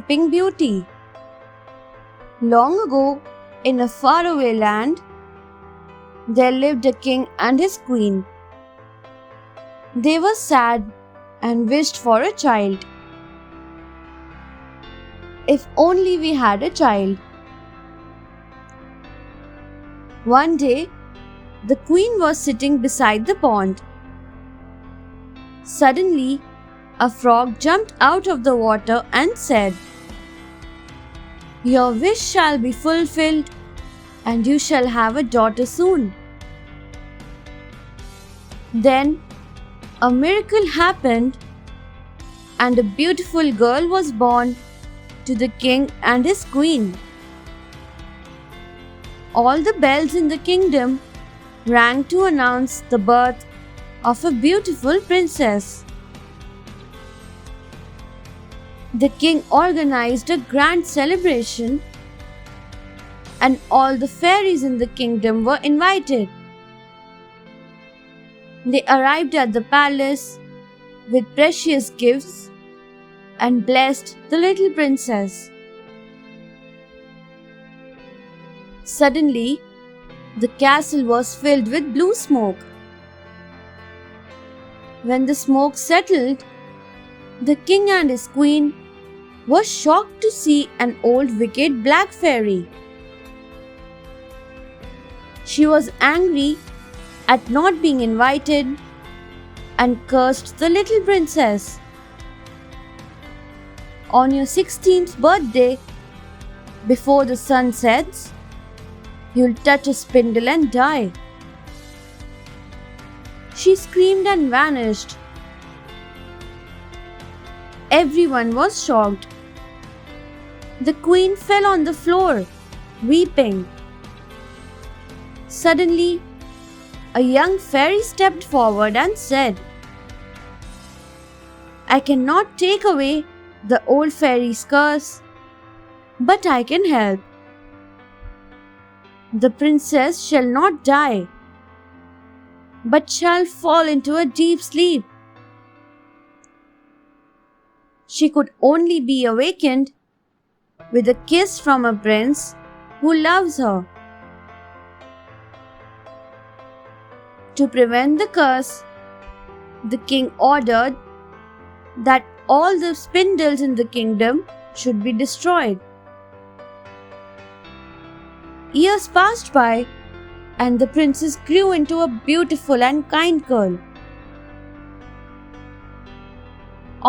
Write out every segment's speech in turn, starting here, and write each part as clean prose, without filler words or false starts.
Sleeping Beauty. Long ago, in a faraway land, there lived a king and his queen. They were sad and wished for a child. If only we had a child. One day, the queen was sitting beside the pond. Suddenly, a frog jumped out of the water and said, "Your wish shall be fulfilled, and you shall have a daughter soon." Then, a miracle happened, and a beautiful girl was born to the king and his queen. All the bells in the kingdom rang to announce the birth of a beautiful princess. The king organized a grand celebration, and all the fairies in the kingdom were invited. They arrived at the palace with precious gifts and blessed the little princess. Suddenly, the castle was filled with blue smoke. When the smoke settled, the king and his queen were shocked to see an old wicked black fairy. She was angry at not being invited and cursed the little princess. "On your 16th birthday, before the sun sets, you'll touch a spindle and die." She screamed and vanished. Everyone was shocked. The queen fell on the floor, weeping. Suddenly, a young fairy stepped forward and said, "I cannot take away the old fairy's curse, but I can help. The princess shall not die, but shall fall into a deep sleep. She could only be awakened with a kiss from a prince who loves her." To prevent the curse, the king ordered that all the spindles in the kingdom should be destroyed. Years passed by, and the princess grew into a beautiful and kind girl.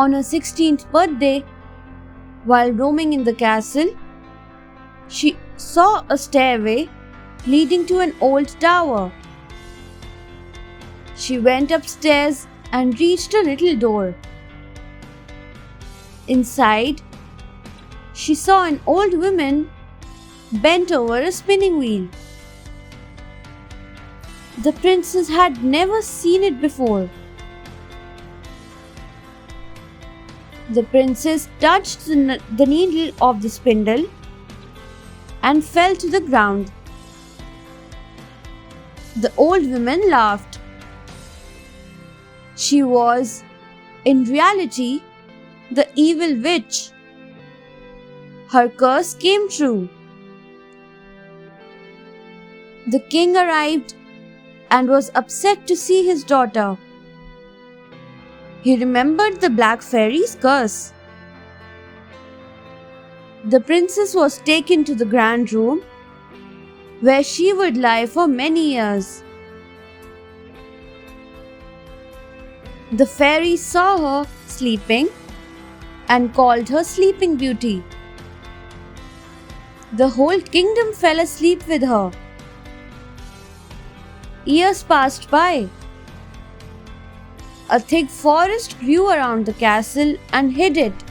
On her 16th birthday, while roaming in the castle, she saw a stairway leading to an old tower. She went upstairs and reached a little door. Inside, she saw an old woman bent over a spinning wheel. The princess had never seen it before. The princess touched the needle of the spindle and fell to the ground. The old woman laughed. She was, in reality, the evil witch. Her curse came true. The king arrived and was upset to see his daughter. He remembered the black fairy's curse. The princess was taken to the grand room, where she would lie for many years. The fairy saw her sleeping and called her Sleeping Beauty. The whole kingdom fell asleep with her. Years passed by. A thick forest grew around the castle and hid it.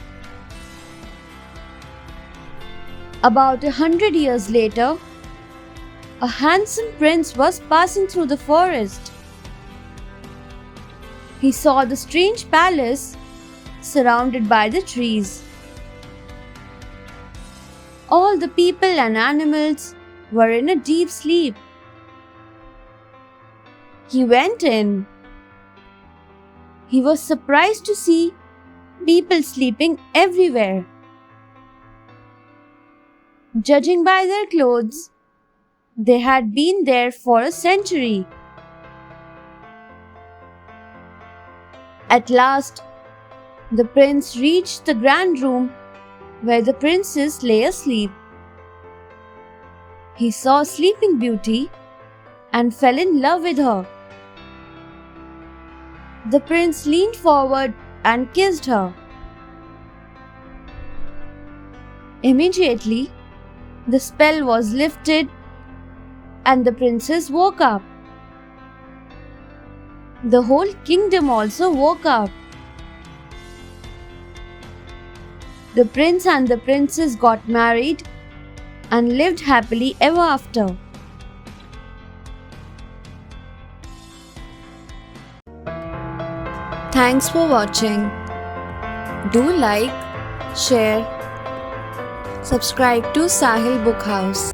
About 100 years later, a handsome prince was passing through the forest. He saw the strange palace surrounded by the trees. All the people and animals were in a deep sleep. He went in. He was surprised to see people sleeping everywhere. Judging by their clothes, they had been there for a century. At last, the prince reached the grand room where the princess lay asleep. He saw Sleeping Beauty and fell in love with her. The prince leaned forward and kissed her. Immediately, the spell was lifted and the princess woke up. The whole kingdom also woke up. The prince and the princess got married and lived happily ever after. Thanks for watching. Do like, share, subscribe to Sahil Book House.